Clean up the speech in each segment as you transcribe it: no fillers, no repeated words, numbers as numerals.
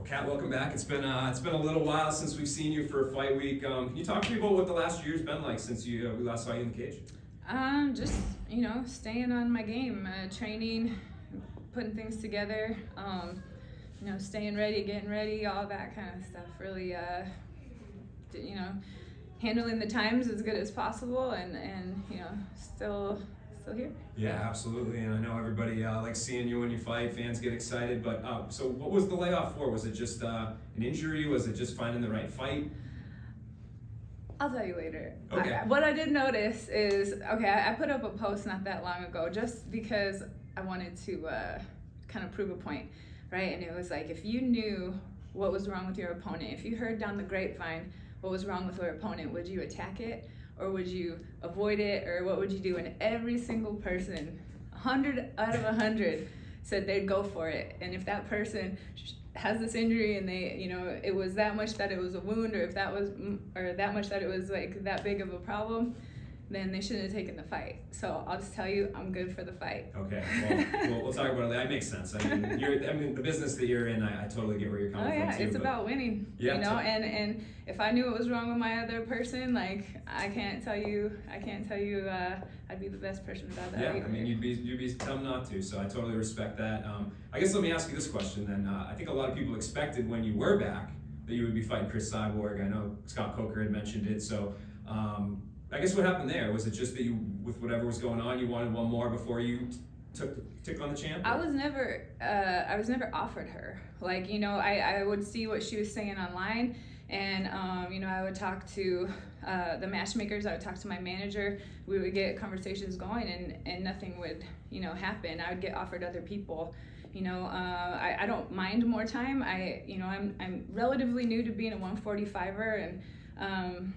Kat, welcome back. It's been a little while since we've seen you for Fight Week. Can you talk to me about what the last year's been like since we last saw you in the cage? Just staying on my game, training, putting things together, staying ready, getting ready, all that kind of stuff. Really, handling the times as good as possible, and still here. Yeah, absolutely. And I know everybody likes seeing you when you fight. Fans get excited. But so, what was the layoff for? Was it just an injury? Was it just finding the right fight? I'll tell you later. Okay. What I did notice is, I put up a post not that long ago just because I wanted to kind of prove a point, right? And it was like, if you knew what was wrong with your opponent, if you heard down the grapevine what was wrong with your opponent, would you attack it or would you avoid it, or what would you do? And every single person, 100 out of 100, said they'd go for it. And if that person has this injury and they, it was that much that it was a wound, or if that was, or that much that it was like that big of a problem, then they shouldn't have taken the fight. So I'll just tell you, I'm good for the fight. Okay, well, we'll talk about it. That makes sense. I mean, the business that you're in, I totally get where you're coming from too. It's about winning, and if I knew what was wrong with my other person, like, I can't tell you I'd be the best person without that. Yeah, either. I mean, you'd be dumb not to, so I totally respect that. I guess let me ask you this question then. I think a lot of people expected when you were back that you would be fighting Cris Cyborg. I know Scott Coker had mentioned it, so I guess what happened there? Was it just that you, with whatever was going on, you wanted one more before you took on the champ? I was never offered her. Like, I would see what she was saying online, and I would talk to the matchmakers. I would talk to my manager. We would get conversations going, and nothing would happen. I would get offered other people. I don't mind more time. I'm relatively new to being a 145er, and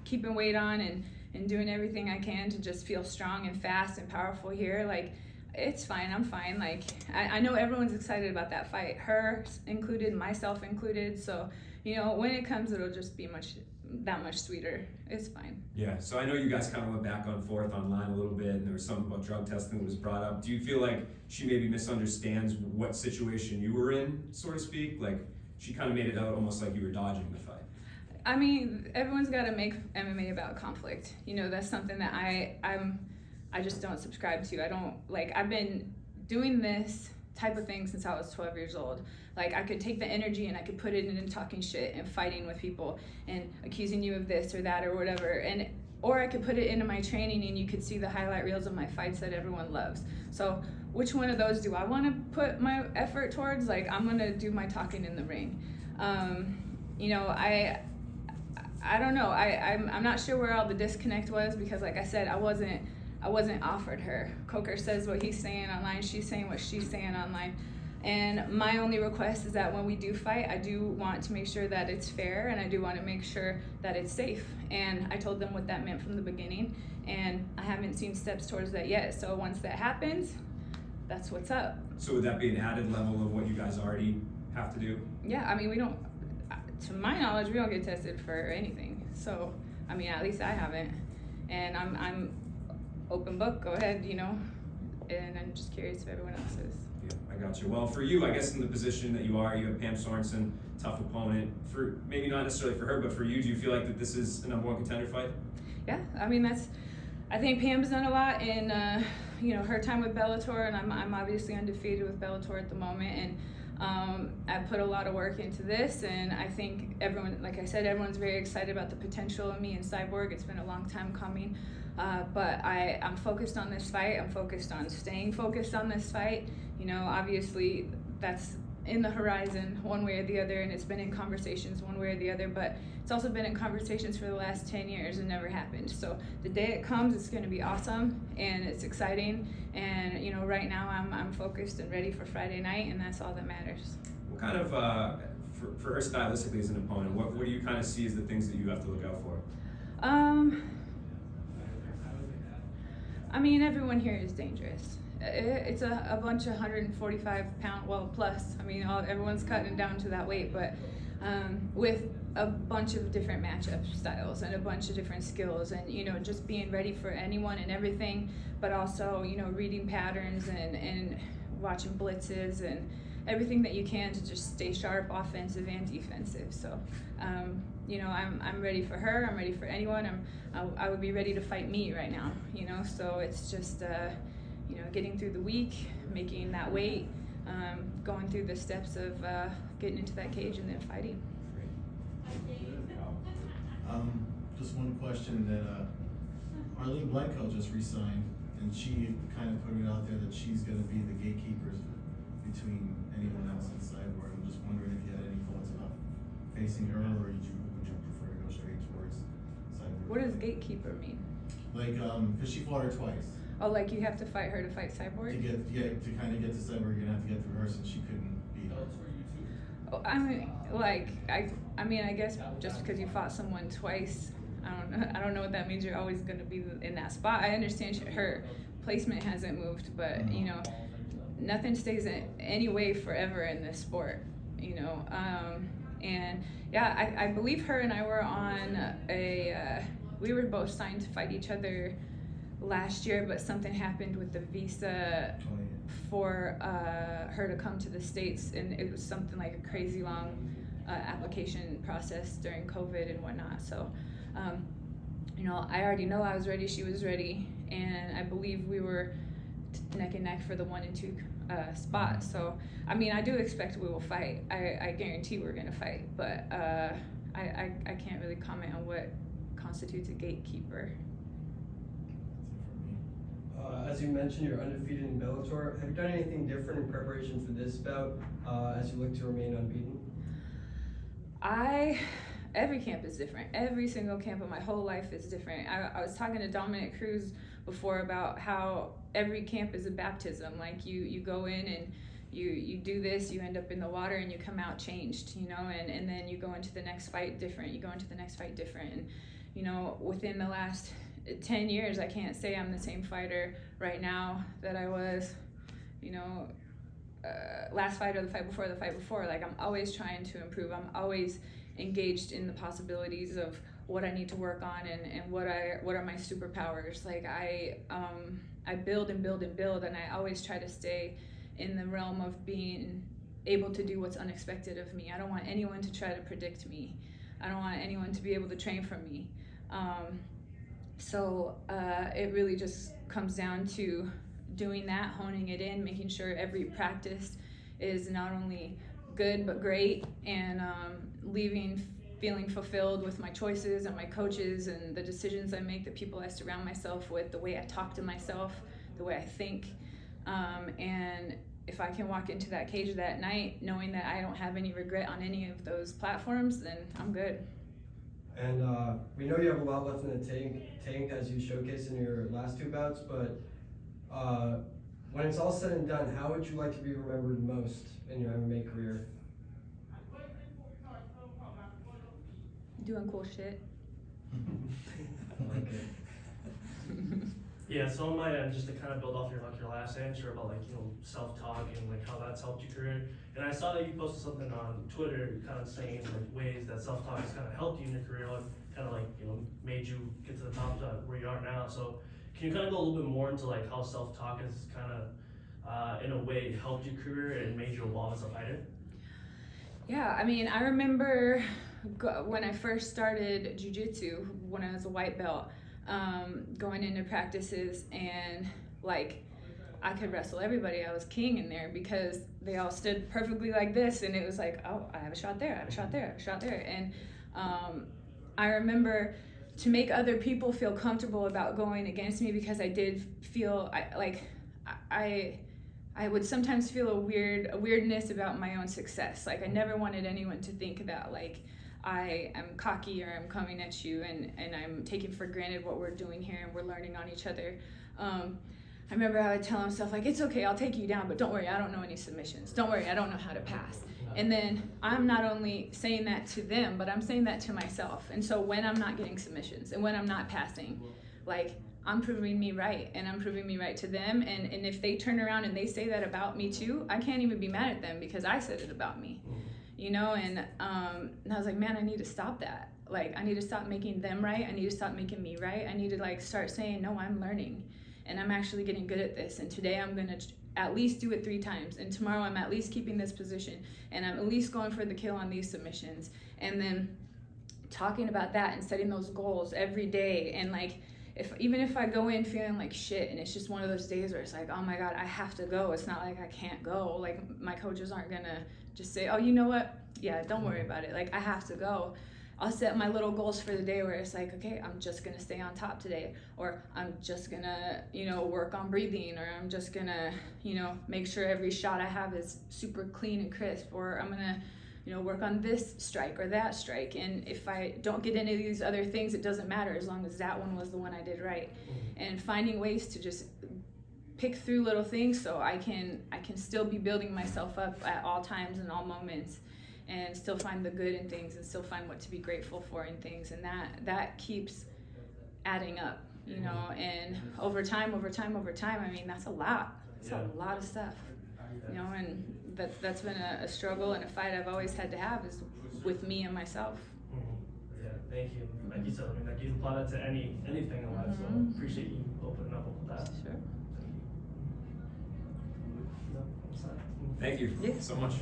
keeping weight on and doing everything I can to just feel strong and fast and powerful here. Like, it's fine, I'm fine. Like, I know everyone's excited about that fight, her included, myself included. So, when it comes, it'll just be that much sweeter. It's fine. Yeah, so I know you guys kind of went back and forth online a little bit, and there was something about drug testing that was brought up. Do you feel like she maybe misunderstands what situation you were in, so to speak? Like, she kind of made it out almost like you were dodging the fight. I mean, everyone's got to make MMA about conflict. That's something that I just don't subscribe to. I've been doing this type of thing since I was 12 years old. Like, I could take the energy and I could put it into talking shit and fighting with people and accusing you of this or that or whatever. Or I could put it into my training and you could see the highlight reels of my fights that everyone loves. So which one of those do I want to put my effort towards? Like, I'm going to do my talking in the ring. I don't know. I'm not sure where all the disconnect was, because, like I said, I wasn't offered her. Coker says what he's saying online. She's saying what she's saying online. And my only request is that when we do fight, I do want to make sure that it's fair, and I do want to make sure that it's safe. And I told them what that meant from the beginning, and I haven't seen steps towards that yet. So once that happens, that's what's up. So would that be an added level of what you guys already have to do? Yeah, I mean, we don't, to my knowledge, we don't get tested for anything. So, I mean, at least I haven't. And I'm open book, go ahead, and I'm just curious if everyone else is. Yeah, I got you. Well, for you, I guess in the position that you have Pam Sorenson, tough opponent. For maybe not necessarily for her, but for you, do you feel like that this is a number one contender fight? Yeah, I mean, I think Pam's done a lot in her time with Bellator, and I'm obviously undefeated with Bellator at the moment, and I put a lot of work into this, and I think everyone, like I said, everyone's very excited about the potential of me and Cyborg. It's been a long time coming, but I'm focused on this fight. I'm focused on staying focused on this fight. Obviously that's in the horizon one way or the other, and it's been in conversations one way or the other, but it's also been in conversations for the last 10 years and never happened. So the day it comes, it's going to be awesome and it's exciting, and right now I'm focused and ready for Friday night, and that's all that matters. What kind of for her stylistically as an opponent, what do you kind of see as the things that you have to look out for? I mean, everyone here is dangerous. It's a bunch of 145-pound, well, plus. I mean, everyone's cutting down to that weight, but with a bunch of different matchup styles and a bunch of different skills, and just being ready for anyone and everything, but also reading patterns and watching blitzes and everything that you can to just stay sharp, offensive and defensive. So, you know, I'm ready for her. I'm ready for anyone. I would be ready to fight me right now. You know, so it's just you know, getting through the week, making that weight, going through the steps of getting into that cage and then fighting. Just one question that Arlene Blanco just resigned, and she kind of put it out there that she's going to be the gatekeepers between anyone else and Cyborg. I'm just wondering if you had any thoughts about facing her, or would you prefer to go straight towards Cyborg? What does gatekeeper mean? Like, because she fought her twice. Oh, like you have to fight her to fight Cyborg? To kind of get to Cyborg, you're gonna have to get through her since she couldn't beat her. Oh, I mean, like I mean, I guess just because you fought someone twice, I don't know what that means. You're always gonna be in that spot. I understand her placement hasn't moved, but you know, nothing stays in any way forever in this sport. You know, and yeah, I believe her and I were on we were both signed to fight each other last year, but something happened with the visa for her to come to the States, and it was something like a crazy long application process during COVID and whatnot. So, you know, I already know I was ready, she was ready, and I believe we were neck and neck for the 1 and 2 spot. So, I mean, I do expect we will fight. I guarantee we're gonna fight, but I can't really comment on what constitutes a gatekeeper. As you mentioned, you're undefeated in Bellator. Have you done anything different in preparation for this bout as you look to remain unbeaten? Every camp is different. Every single camp of my whole life is different. I was talking to Dominic Cruz before about how every camp is a baptism. Like you go in and you do this, you end up in the water and you come out changed, you know, and then you go into the next fight different. You go into the next fight different. And, you know, within the last 10 years, I can't say I'm the same fighter right now that I was, you know, last fight or the fight before. Like, I'm always trying to improve. I'm always engaged in the possibilities of what I need to work on and what are my superpowers. Like, I build and build and build, and I always try to stay in the realm of being able to do what's unexpected of me. I don't want anyone to try to predict me. I don't want anyone to be able to train from me. So it really just comes down to doing that, honing it in, making sure every practice is not only good but great, and leaving feeling fulfilled with my choices and my coaches and the decisions I make, the people I surround myself with, the way I talk to myself, the way I think. And if I can walk into that cage that night knowing that I don't have any regret on any of those platforms, then I'm good. And we know you have a lot left in the tank as you showcased in your last 2 bouts, but when it's all said and done, how would you like to be remembered most in your MMA career? Doing cool shit. Okay. Yeah, so on my end, just to kind of build off your last answer about self-talk and how that's helped your career. And I saw that you posted something on Twitter kind of saying ways that self-talk has kind of helped you in your career, and kind of made you get to the top where you are now. So can you kind of go a little bit more into how self-talk has kind of in a way helped your career and made you evolve as a fighter? Yeah, I mean, I remember when I first started jiu-jitsu, when I was a white belt, going into practices, and I could wrestle everybody. I was king in there because they all stood perfectly like this, and it was like, oh, I have a shot there, I have a shot there, I have a shot there. And I remember to make other people feel comfortable about going against me, because I did feel I would sometimes feel a weirdness about my own success. Like, I never wanted anyone to think that I am cocky or I'm coming at you and I'm taking for granted what we're doing here and we're learning on each other. I remember I would tell myself, it's okay, I'll take you down, but don't worry, I don't know any submissions. Don't worry, I don't know how to pass. And then I'm not only saying that to them, but I'm saying that to myself. And so when I'm not getting submissions and when I'm not passing, I'm proving me right, and I'm proving me right to them. And if they turn around and they say that about me too, I can't even be mad at them because I said it about me. You know, and I was like, man, I need to stop that. I need to stop making them right. I need to stop making me right. I need to start saying, no, I'm learning and I'm actually getting good at this. And today I'm going to at least do it 3 times, and tomorrow I'm at least keeping this position, and I'm at least going for the kill on these submissions. And then talking about that and setting those goals every day. And like, even if I go in feeling like shit and it's just one of those days where it's like, oh my God, I have to go, it's not like I can't go. Like, my coaches aren't gonna just say, oh, you know what, yeah, don't worry about it, like, I have to go. I'll set my little goals for the day where it's like, okay, I'm just gonna stay on top today, or I'm just gonna, work on breathing, or I'm just gonna, make sure every shot I have is super clean and crisp, or I'm gonna, work on this strike or that strike. And if I don't get any of these other things, it doesn't matter, as long as that one was the one I did right. And finding ways to just pick through little things so I can still be building myself up at all times and all moments, and still find the good in things, and still find what to be grateful for in things. And that keeps adding up, and over time, I mean, that's a lot. It's a lot of stuff, and that's been a struggle and a fight I've always had to have, is with me and myself. Yeah, thank you. Like you said, I mean, like, you apply that to anything in life, so appreciate you opening up with that. Sure. No, I'm sorry. Thank you so much.